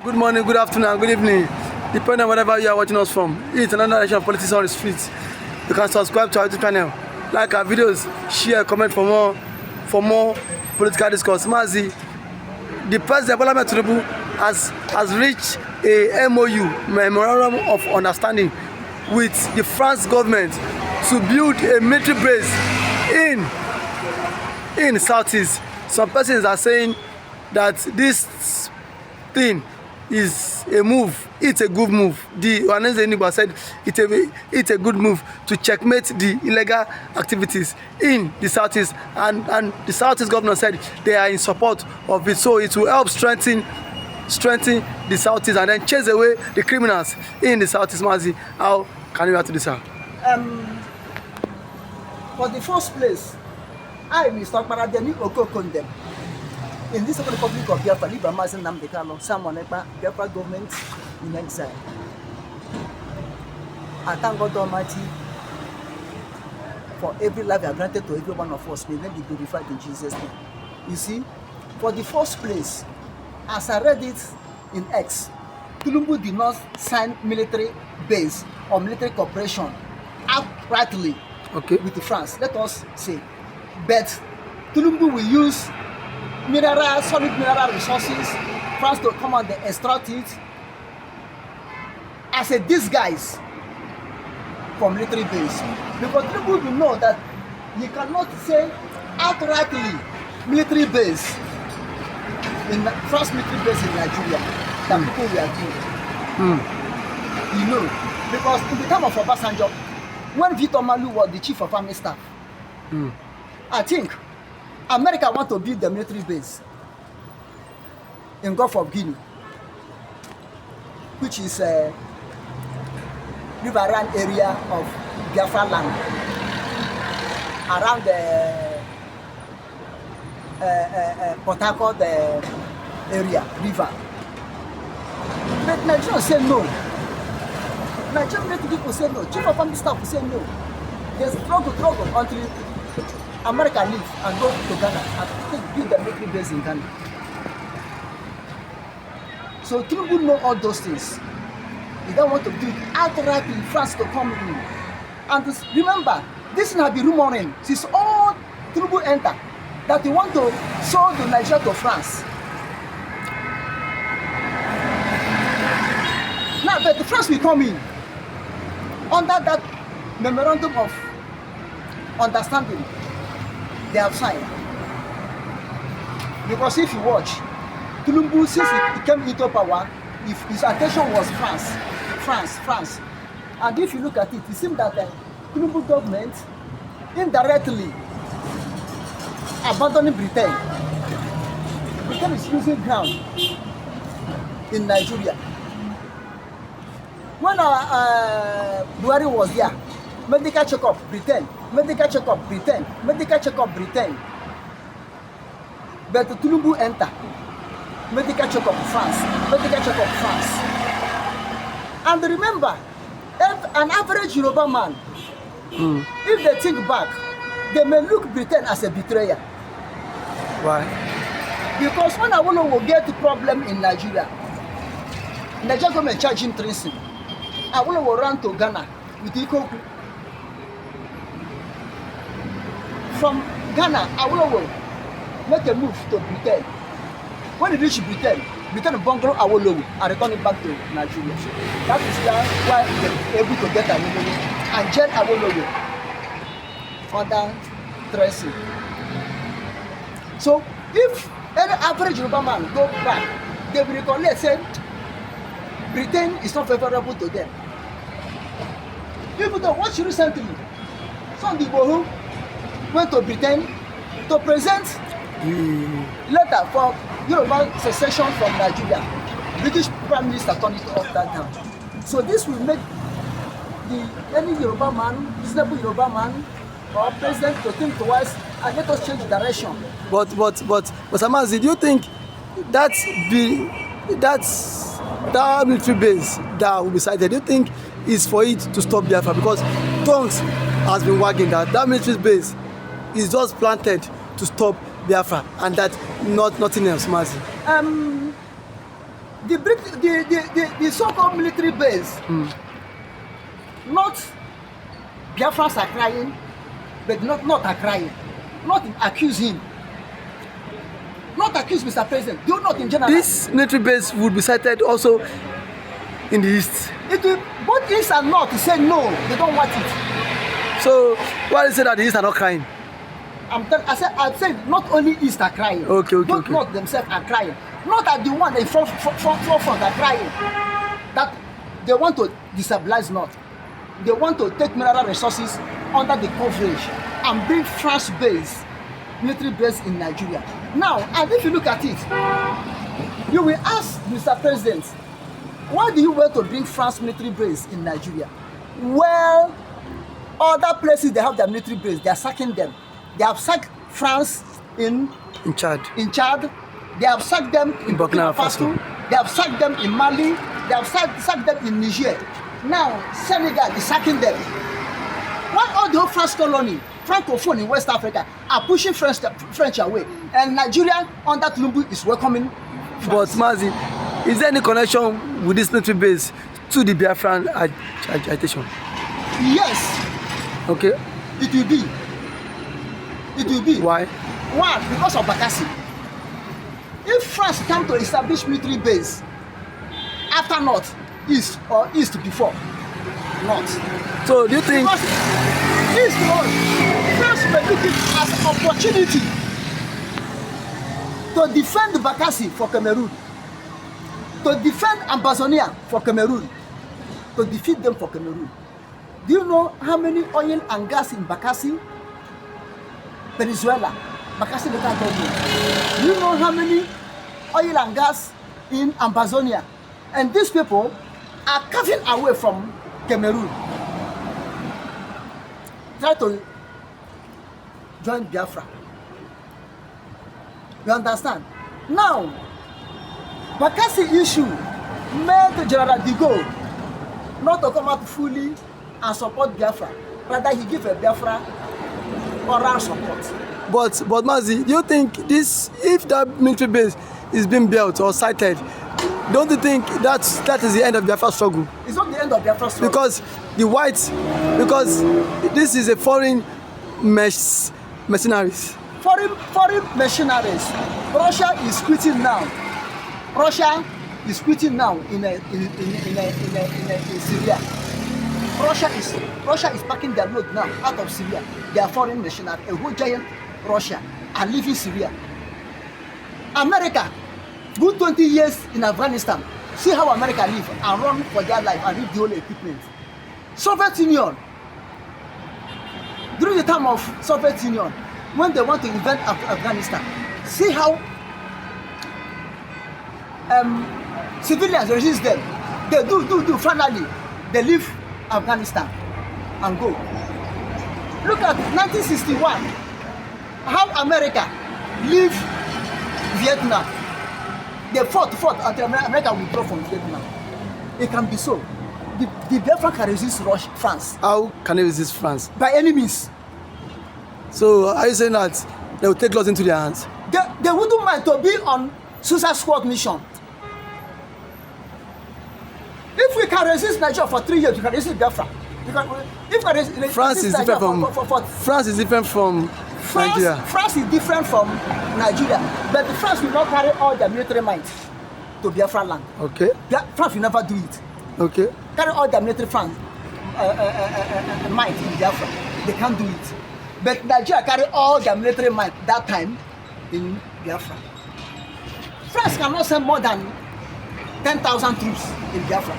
Good morning, good afternoon, good evening. Depending on wherever you are watching us from. It's another edition of Politics on the Streets. You can subscribe to our YouTube channel, like our videos, share, comment for more political discourse. Mazi, the President Bola Ahmed Tinubu has reached a MOU, Memorandum of Understanding, with the France government to build a military base in Southeast. Some persons are saying that this thing is a move. It's a good move. The Ohaneze Enigba said it's a good move to checkmate the illegal activities in the Southeast, and the Southeast governor said they are in support of it, so it will help strengthen the Southeast and then chase away the criminals in the Southeast. Mazi, how can you react to this, sir? For the first place, I, Mr. Paradeni Okokondem, in this Republic of Biafra, Liba Mazen Namdekalo, someone like Biafra government in exile. I thank God Almighty for every life you have granted to every one of us. May them be glorified in Jesus' name. You see, for the first place, as I read it in X, Tinubu did not sign military base or military cooperation outrightly with France, let us say. But Tinubu will use solid mineral resources, France to come and extract it as a disguise for military base. Because Tinubu will know that you cannot say outrightly military base in France military base in Nigeria that people will agree. You know, because in the time of Obasanjo, when Victor Malu was the chief of army staff, I think America want to build the military base in Gulf of Guinea, which is a riverine area of Biafra land, around the Port Harcourt area, river. But Nigerians say no. Nigerian military people say no. Chief of army staff will say no. They struggle until America leave and go to Ghana and build the military base in Ghana. So Tinubu know all those things. He don't want to do it outrightly France to come in. And remember, this has been rumoring since all Tinubu enter that he want to sell the Nigeria to France. Now, but the France will come in under that memorandum of understanding they have signed. Because if you watch, Tinubu, since he came into power, if his attention was France. And if you look at it, it seems that the Tinubu government indirectly abandoning Britain. Britain is losing ground in Nigeria. When Buhari was there, medical checkup, Britain. Medical checkup, Britain. Medical checkup, Britain. But Tinubu enter. Medical checkup, France. Medical checkup, France. And remember, if an average Yoruba man, if they think back, they may look Britain as a betrayer. Why? Because when Awolowo will get the problem in Nigeria government charging treason. Awolowo ran to Ghana with Ikoku. From Ghana, Awolowo make a move to Britain. When he reached Britain bungled Awolowo and returned it back to Nigeria. That is why they were able to get Awolowo and jail Awolowo under treason. So if any average Yoruba man go back, they will recollect say Britain is not favorable to them. Even though watch recently, some people who went to Britain to present letter for Yoruba secession from Nigeria. British Prime Minister turned it off that down. So this will make any Yoruba man, reasonable Yoruba man, or president to think twice and let us change direction. But Samazi, do you think that military base that will be cited, do you think is for it to stop Biafra? Because tongues has been wagging that military base is just planted to stop Biafra and that nothing else, Mazi. the so-called military base, not Biafrans are crying, but not are crying. Not accuse him. Not accuse Mr. President. Do not in general. This military base would be sited also in the east. It will, both east and north say no, they don't want it. So why is it that the east are not crying? I said not only east are crying. Okay. North themselves are crying. Not that the one in front are crying. That they want to destabilize north. They want to take mineral resources under the coverage and bring France base, military base in Nigeria. Now, and if you look at it, you will ask Mr. President, why do you want to bring France military base in Nigeria? Well, other places they have their military base, they are sacking them. They have sacked France in Chad. They have sacked them in Burkina Faso. They have sacked them in Mali. They have sacked them in Niger. Now, Senegal is sacking them. Why all the whole France colony, Francophone in West Africa, are pushing French away? And Nigeria, under Tinubu, is welcoming France. But Mazi, is there any connection with this military base to the BiAFRA agitation? Yes. Okay. It will be. It will be. Why? One, because of Bakassi. If France come to establish military base after North, East, or East before North. So do you think? Because East North, France may look it as an opportunity to defend Bakassi for Cameroon, to defend Ambazonia for Cameroon, to defeat them for Cameroon. Do you know how many oil and gas in Bakassi? Venezuela, Bakassi local government. Do you know how many oil and gas in Ambazonia? And these people are carving away from Cameroon. Try to join Biafra. You understand? Now, Bakassi issue made General de Gaulle not to come out fully and support Biafra. Rather, he gave a Biafra oral support. But Mazi, do you think this, if that military base is being built or sited, don't you think that is the end of Biafra struggle? It's not the end of Biafra struggle. Because this is a foreign mercenaries. Foreign mercenaries. Russia is quitting now. Russia is quitting now in Syria. Russia is packing their load now out of Syria. They are foreign mercenaries. A whole giant Russia are leaving Syria. America, good 20 years in Afghanistan. See how America live and run for their life and leave the whole equipment. Soviet Union, during the time of Soviet Union, when they want to invent Afghanistan, see how civilians resist them. They do. Finally, they leave Afghanistan and go. Look at 1961, how America leave Vietnam. They fought until America withdrew from Vietnam. It can be so. The Biafra can resist France. How can they resist France? By any means. So are you saying that they will take laws into their hands? They wouldn't mind to be on Suicide Squad mission. If we can resist Nigeria for 3 years, we can resist Biafra. France is different from Nigeria. France is different from Nigeria, but France will not carry all their military might to Biafra land. Okay. France will never do it. Okay. Carry all their military might in Biafra. They can't do it. But Nigeria carry all their military might that time in Biafra. France cannot send more than 10,000 troops in Biafra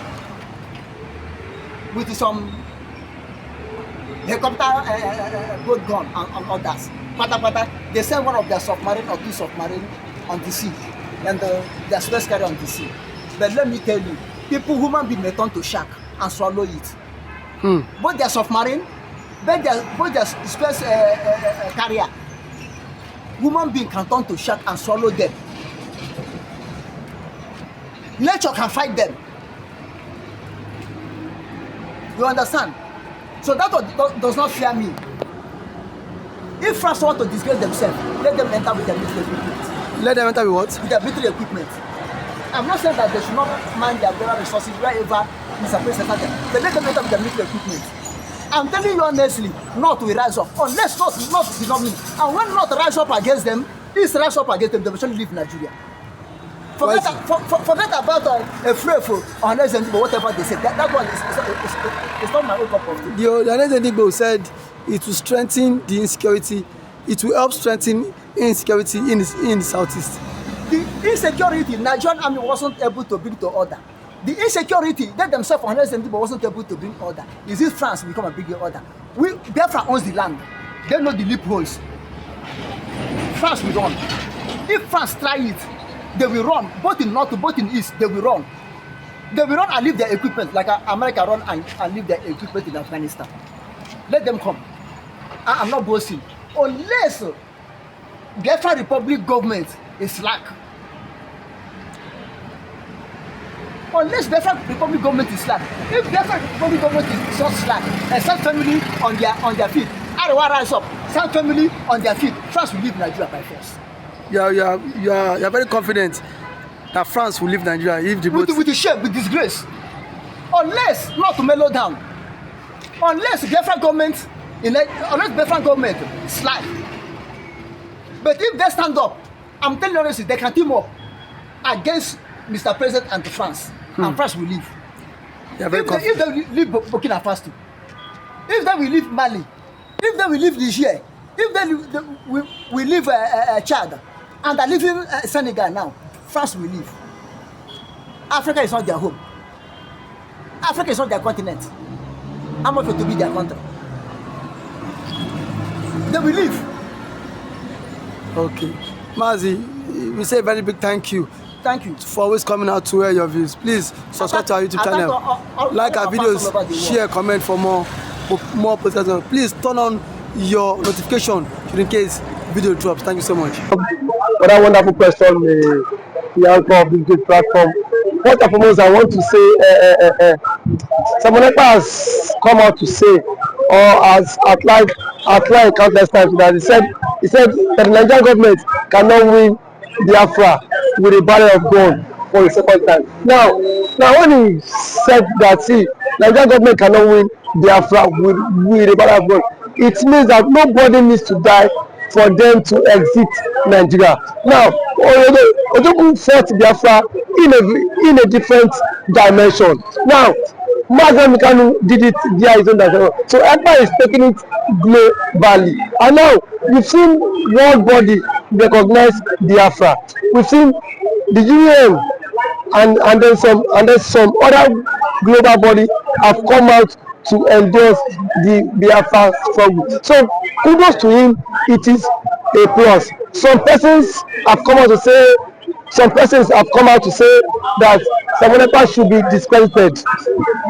with some helicopter boat gun and others. They send one of their submarine or two submarine on the sea and their space carrier on the sea. But let me tell you, human beings may turn to shark and swallow it. Both their submarine, both their space carrier, human being can turn to shark and swallow them. Nature can fight them. You understand? So that does not fear me. If France want to disgrace themselves, let them enter with their military equipment. Let them enter with what? With their military equipment. I'm not saying that they should not mind their mineral resources wherever Mr. President has them. But let them not have their military equipment. I'm telling you honestly, North will rise up. Unless North did not mean. And when North rise up against them, East rise up against them, they will surely leave Nigeria. Forget about a free or an example, whatever they said. That one is not my own cup of tea. The Anezendegbo said it will strengthen the insecurity. It will help strengthen insecurity in the southeast. The insecurity, Nigerian army wasn't able to bring to order. The insecurity, they themselves, Anezendegbo wasn't able to bring order. Is it France will come and bring the order? BiAFRA owns the land. They know the loopholes. France will run. If France try it, they will run. Both in north, both in east, they will run. They will run and leave their equipment, like America run and leave their equipment in Afghanistan. Let them come. I'm not boasting. Unless BiAFRA Republic government is slack. Unless BiAFRA Republic government is slack. If BiAFRA Republic government is so slack and South family on their feet, Arewa rise up, South family on their feet, France will leave Nigeria by force. You are very confident that France will leave Nigeria if the with the shame, with disgrace. Unless not to mellow down. Unless BiAFRA government slack. But if they stand up, I'm telling you honestly, they can team up against Mr. President and France, and France will leave. If they leave Burkina Faso, if they will leave Mali, if they will leave Niger, if they will leave Chad, and they're leaving Senegal now, France will leave. Africa is not their home. Africa is not their continent. How much to be their country? They will leave. Okay. Mazi, we say a very big thank you. Thank you for always coming out to hear your views. Please subscribe to our YouTube channel. Like our videos, share, comment for more podcasts. Please turn on your notification in case video drops. Thank you so much. For that wonderful question, the anchor of this great platform. First and foremost, I want to say someone has come out to say, or has outlined countless times that he said that the Nigerian government cannot win BiAFRA with a barrel of gun for the second time. Now when he said that, see, Nigerian government cannot win BiAFRA with a barrel of gun, it means that nobody needs to die for them to exit Nigeria. Now, Ojukwu fought BiAFRA in a different dimension. Now, Mazen Mikanu did it via his own dimension. So ECPA is taking it globally. And now, we've seen world body recognize BiAFRA. We've seen the UN and then some other global body have come out to endorse the BiAFRA struggle. So kudos to him, it is a plus. Some persons have come out to say that Samonekpa should be discredited,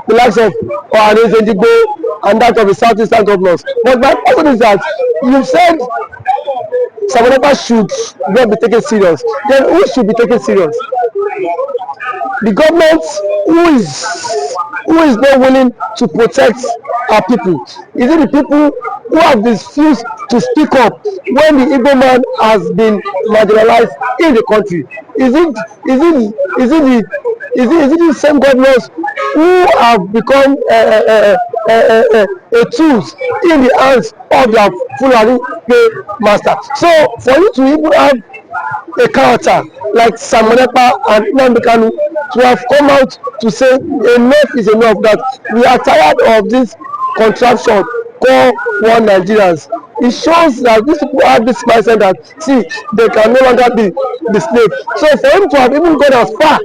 the likes of Anezendegbo and that of the southeastern governors. But my question is that you said Samonekpa should not be taken serious. Then who should be taken serious? The government who is not willing to protect our people? Is it the people who have refused to speak up when the Igbo man has been marginalized in the country? Is it the same governors who have become a tools in the hands of their Fulani master? So for you to even have a character like Samonekpa and Nnamdi Kanu to have come out to say enough is enough, that we are tired of this contraption called one Nigerians. It shows that these people have this mindset that, see, they can no longer be the slave. So for him to have even gone as far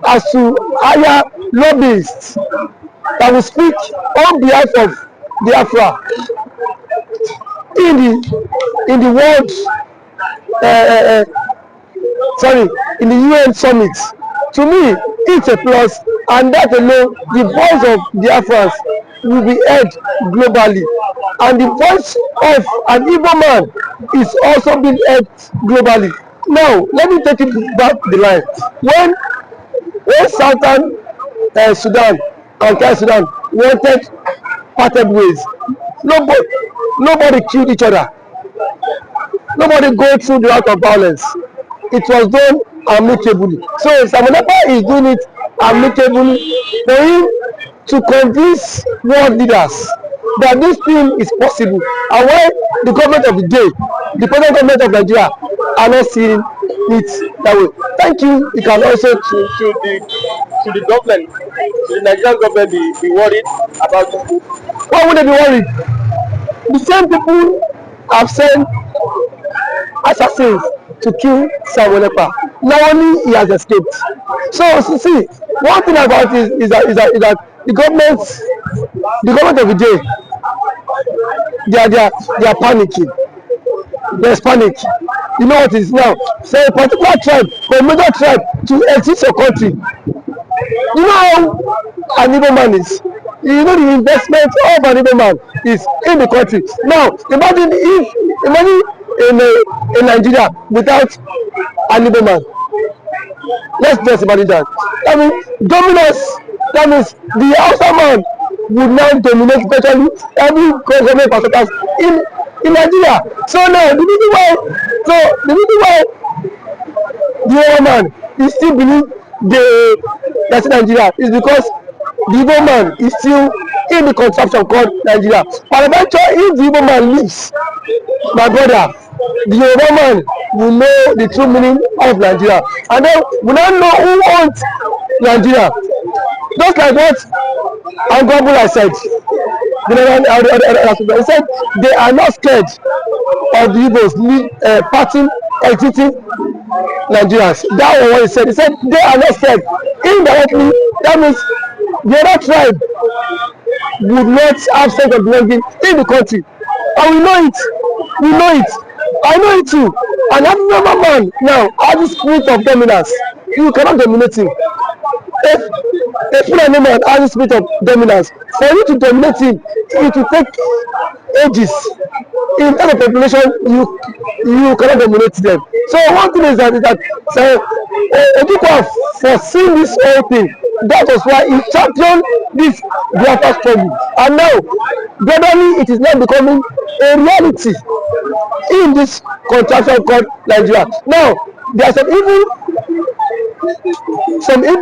as to hire lobbyists that will speak on behalf of BiAFRA in the world in the UN summit, to me it's a plus, and that alone, the voice of Biafrans will be heard globally, and the voice of an Igbo man is also being heard globally. Now let me take it back the line. When Southern Sudan and South Sudan wanted parted ways, nobody killed each other. Nobody go through the route of violence. It was done amicably. So Samonekpa is doing it amicably for him to convince world leaders that this thing is possible, and why the government of the day, the present government of Nigeria, are not seeing it that way. Thank you. You can also Should the government, should the Nigerian government be worried about this? why would they be worried? The same people have sent assassins to kill Samonekpa. Now only he has escaped. So see, one thing about it is that the government of the day, they are panicking. There's panic. You know what is now? Say a particular tribe or a major tribe to exit your country. You know how an Igbo man is. You know the investment of an Igbo man is in the country. Now imagine in Nigeria without an Igbo man. Let's just imagine that. I mean, dominance. That means the outside man would now dominate virtually every government parastatals in Nigeria. So now the reason why the Igbo man is still believe that's Nigeria is because the Igbo man is still in the contraption called Nigeria. But eventually, if the Igbo man leaves, my brother, the Yoruba man will know the true meaning of Nigeria, and then we now know who owns Nigeria. Just like what Angwabula said, he said they are not scared of the Igbos parting, exiting Nigerians. That was what he said. He said they are not scared. Indirectly, that means the other tribe would not have sense of belonging in the country. And we know it. We know it. I know it too. And every man now has the spirit of dominance. You cannot dominate him. If a Fulani man has the spirit of dominance, for you to dominate him, it will take ages. In terms of population, you cannot dominate them. So one thing is that Ojukwu have foreseen this whole thing. That was why he championed this BiAFRA struggle. And now, gradually, it is now becoming a reality in this contraction called Nigeria. Now, there are some Igbo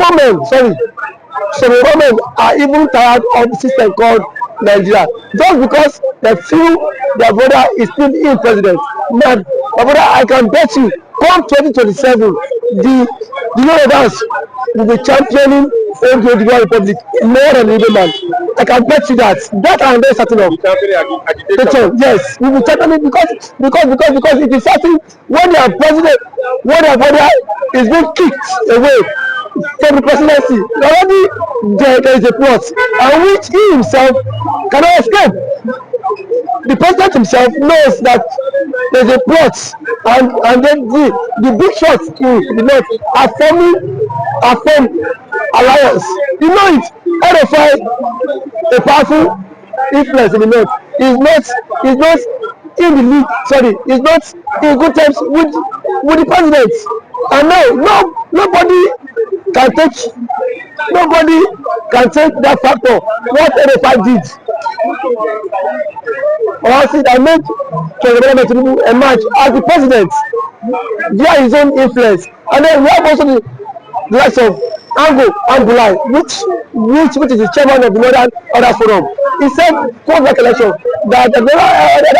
men are even tired of the system called Nigeria, just because they feel their brother is still in president. Man, my brother, I can bet you, come 2027, the Yorubas will be championing the Republic more than the Igbo man. I can bet you that. That I'm very certain of. Yes, we will championing because it is certain when their president, when their brother is being kicked away from the presidency, already there is a plot, and which he himself cannot escape. The president himself knows that there is a plot, and then the big shots in the north are forming alliance. You know it. RFI, a powerful influence in the north, is not in the league. Sorry, is not in good terms with the president. And now nobody can take that factor. What RFI did, or see that made President Tinubu emerge as the president via his own influence. And then we have also the likes of Angulai, which is the chairman of the Northern Order Forum. He said post that election that the Northern Order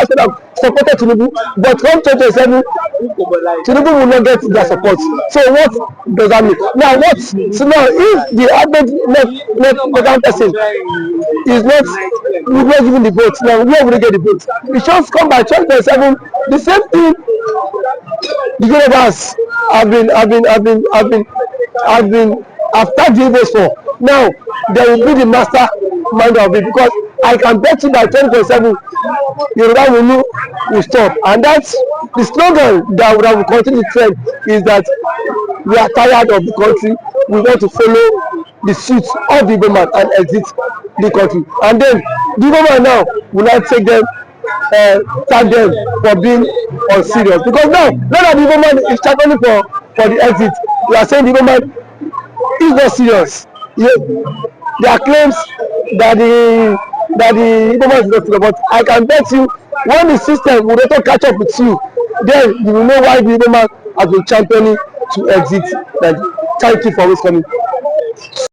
supported Tinubu, but come 2027, Tinubu will not get their support. So what does that mean? Now if the average left person is not giving the vote, now where will they get the vote? The shots come by 2027. The same thing the Yorubas have been tagged the Igbos for. Now they will be the master mind of it, because I can bet you by 2027 Yoruba will stop. And that's the slogan that will continue to trend, is that we are tired of the country, we want to follow the suit of the Igbo man and exit the country. And then the Igbo man now will not take them, tag them for being unserious, because now that the Igbo man is championing for the exit, we are saying the Igbo man is not serious. There are claims that the Igbo man is not serious, but I can bet you when the system will not catch up with you, then you will know why the Igbo man has been championing to exit Nigeria. Thank you for always coming.